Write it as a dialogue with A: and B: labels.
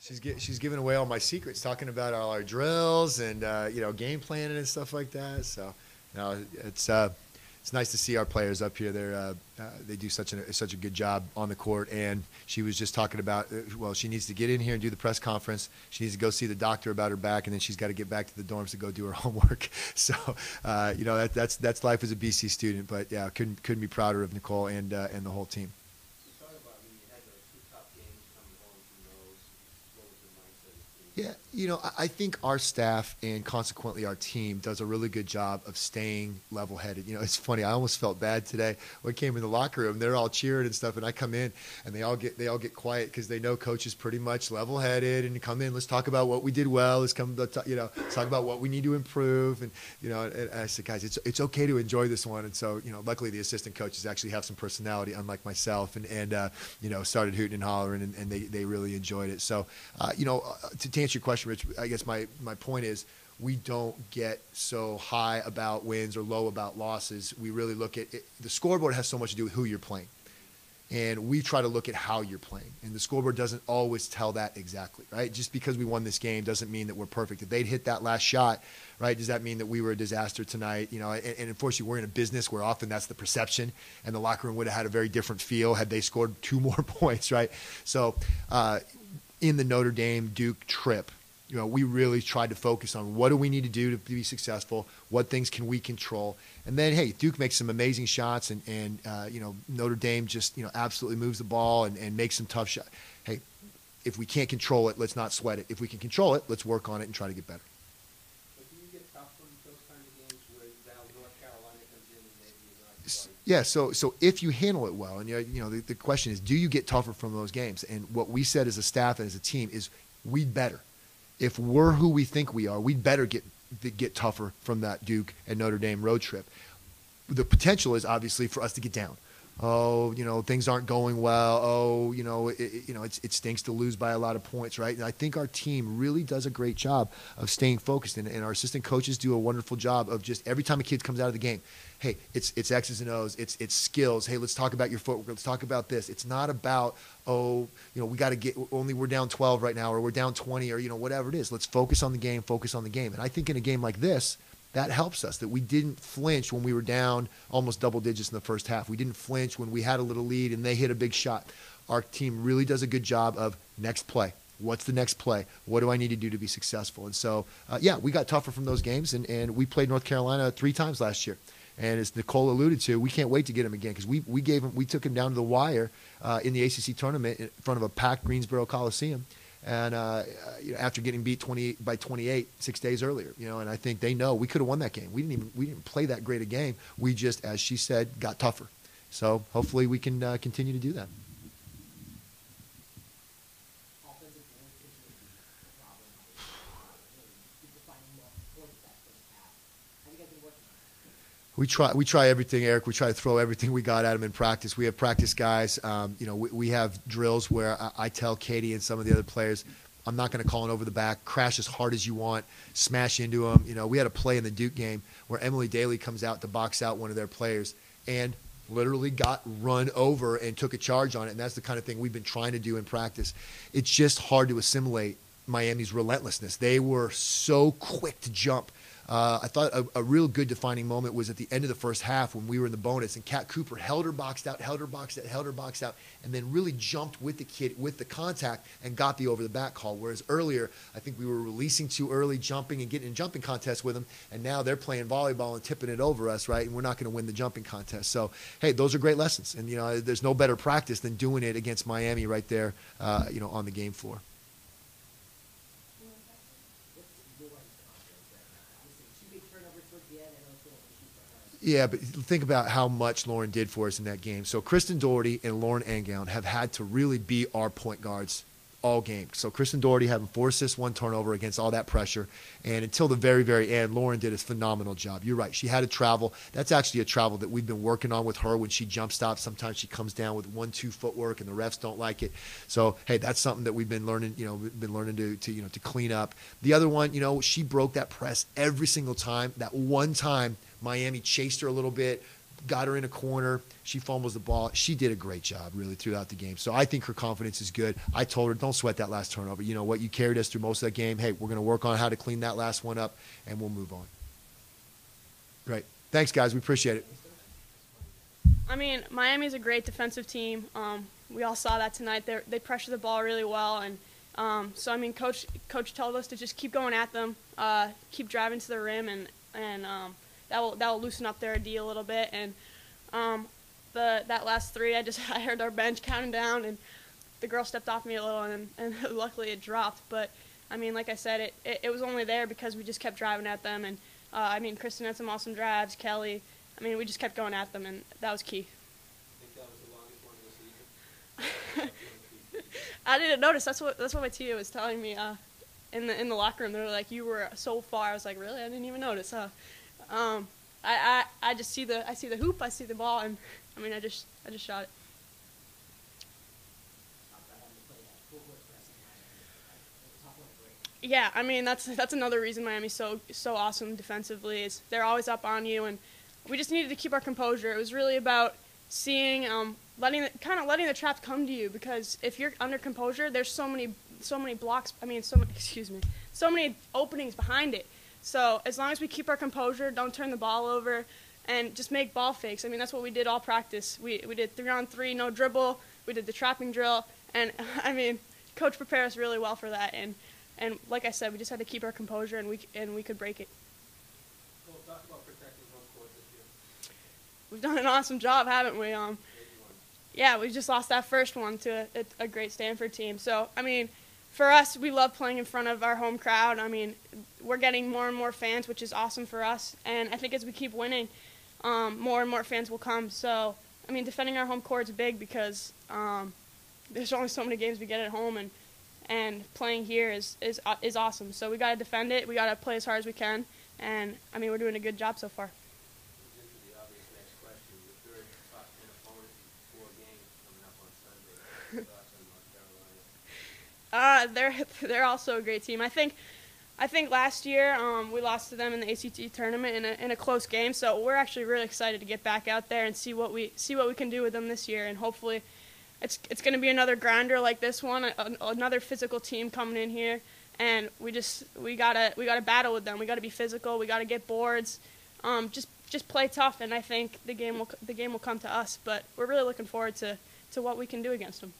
A: She's giving away all my secrets, talking about all our drills and game planning and stuff like that. So, no, it's nice to see our players up here. They do such a good job on the court. And she was just talking about, well, she needs to get in here and do the press conference. She needs to go see the doctor about her back, and then she's got to get back to the dorms to go do her homework. So, that's life as a BC student. But yeah, couldn't be prouder of Nicole and the whole team. Yeah, I think our staff and consequently our team does a really good job of staying level-headed. It's funny. I almost felt bad today when I came in the locker room. They're all cheering and stuff, and I come in and they all get quiet because they know Coach is pretty much level-headed and come in. Let's talk about what we did well. Let's talk about what we need to improve. And and I said, guys, it's okay to enjoy this one. And so luckily the assistant coaches actually have some personality, unlike myself, and started hooting and hollering, and they really enjoyed it. So to answer your question, Rich, I guess my point is we don't get so high about wins or low about losses. We really look at it. The scoreboard has so much to do with who you're playing. And we try to look at how you're playing. And the scoreboard doesn't always tell that exactly, right? Just because we won this game doesn't mean that we're perfect. If they'd hit that last shot, right, does that mean that we were a disaster tonight? And unfortunately, we're in a business where often that's the perception, and the locker room would have had a very different feel had they scored 2 more points, right? So in the Notre Dame-Duke trip, we really tried to focus on what do we need to do to be successful, what things can we control. And then, hey, Duke makes some amazing shots, and Notre Dame just, absolutely moves the ball and makes some tough shots. Hey, if we can't control it, let's not sweat it. If we can control it, let's work on it and try to get better.
B: But do you get tough from those kind of games where now North Carolina comes in and maybe you're not?
A: Yeah, so if you handle it well, and the question is, do you get tougher from those games? And what we said as a staff and as a team is we'd better. If we're who we think we are, we'd better get tougher from that Duke and Notre Dame road trip. The potential is obviously for us to get down. Oh, things aren't going well. Oh, it stinks to lose by a lot of points, right? And I think our team really does a great job of staying focused, and our assistant coaches do a wonderful job of just every time a kid comes out of the game, hey, it's X's and O's, it's skills. Hey, let's talk about your footwork. Let's talk about this. It's not about, we got to get, we're down 12 right now, or we're down 20, or, whatever it is. Let's focus on the game, And I think in a game like this, that helps us, that we didn't flinch when we were down almost double digits in the first half. We didn't flinch when we had a little lead and they hit a big shot. Our team really does a good job of next play. What's the next play? What do I need to do to be successful? And so, we got tougher from those games, and we played North Carolina 3 times last year. And as Nicole alluded to, we can't wait to get him again because we took him down to the wire in the ACC tournament in front of a packed Greensboro Coliseum. And after getting beat 28 6 days earlier, and I think they know we could have won that game. We didn't play that great a game. We just, as she said, got tougher. So hopefully we can continue to do that. We try everything, Eric. We try to throw everything we got at them in practice. We have practice guys. We have drills where I tell Katie and some of the other players, I'm not going to call it over the back. Crash as hard as you want. Smash into them. We had a play in the Duke game where Emily Daly comes out to box out one of their players and literally got run over and took a charge on it. And that's the kind of thing we've been trying to do in practice. It's just hard to assimilate Miami's relentlessness. They were so quick to jump. I thought a real good defining moment was at the end of the first half when we were in the bonus, and Kat Cooper held her boxed out, and then really jumped with the kid, with the contact, and got the over-the-back call. Whereas earlier, I think we were releasing too early, jumping and getting in jumping contests with them, and now they're playing volleyball and tipping it over us, right? And we're not going to win the jumping contest. So, hey, those are great lessons. And, there's no better practice than doing it against Miami right there, on the game floor. Yeah, but think about how much Lauren did for us in that game. So Kristen Doherty and Lauren Angown have had to really be our point guards all game. So Kristen Doherty having 4 assists, 1 turnover against all that pressure. And until the very, very end, Lauren did a phenomenal job. You're right. She had to travel. That's actually a travel that we've been working on with her when she jump stops. Sometimes she comes down with 1-2 footwork and the refs don't like it. So, hey, that's something that we've been learning, to clean up. The other one, she broke that press every single time. That one time Miami chased her a little bit, got her in a corner. She fumbles the ball. She did a great job, really, throughout the game. So I think her confidence is good. I told her, don't sweat that last turnover. You know what? You carried us through most of that game. Hey, we're going to work on how to clean that last one up, and we'll move on. Great. Thanks, guys. We appreciate it.
C: I mean, Miami's a great defensive team. We all saw that tonight. They pressure the ball really well, and so I mean, coach told us to just keep going at them, keep driving to the rim, and that will loosen up their D a little bit. And that last three, I heard our bench counting down, and the girl stepped off me a little, and luckily it dropped. But I mean, like I said, it was only there because we just kept driving at them, and I mean, Kristen had some awesome drives, Kelly. I mean, we just kept going at them, and that was key.
B: I think that was the longest one of the season.
C: I didn't notice. That's what my TA was telling me in the locker room. They were like, "You were so far." I was like, "Really? I didn't even notice." I just see the hoop, I see the ball, and I mean, I just shot it. Yeah, I mean that's another reason Miami's so awesome defensively is they're always up on you, and we just needed to keep our composure. It was really about seeing, letting the trap come to you, because if you're under composure, there's so many blocks. I mean, so many openings behind it. So as long as we keep our composure, don't turn the ball over, and just make ball fakes. I mean, that's what we did all practice. We did 3-on-3, no dribble. We did the trapping drill, and I mean, coach prepared us really well for that. And like I said, we just had to keep our composure, and we could break it.
B: Well, talk about protecting home court this year.
C: We've done an awesome job, haven't we? Yeah, we just lost that first one to a great Stanford team. So, I mean, for us, we love playing in front of our home crowd. I mean, we're getting more and more fans, which is awesome for us. And I think as we keep winning, more and more fans will come. So, I mean, defending our home court is big because there's only so many games we get at home, and playing here is awesome. So we got to defend it. We got to play as hard as we can. And, I mean, we're doing a good job so far.
B: Into the obvious next question, the third top 10 opponent, 4 games coming up on Sunday. Thoughts on North Carolina?
C: They're also a great team. I think last year we lost to them in the ACT tournament in a close game. So we're actually really excited to get back out there and see what we can do with them this year. And hopefully, it's going to be another grinder like this one, another physical team coming in here. And we gotta battle with them. We gotta be physical. We gotta get boards. Just play tough. And I think the game will come to us. But we're really looking forward to what we can do against them.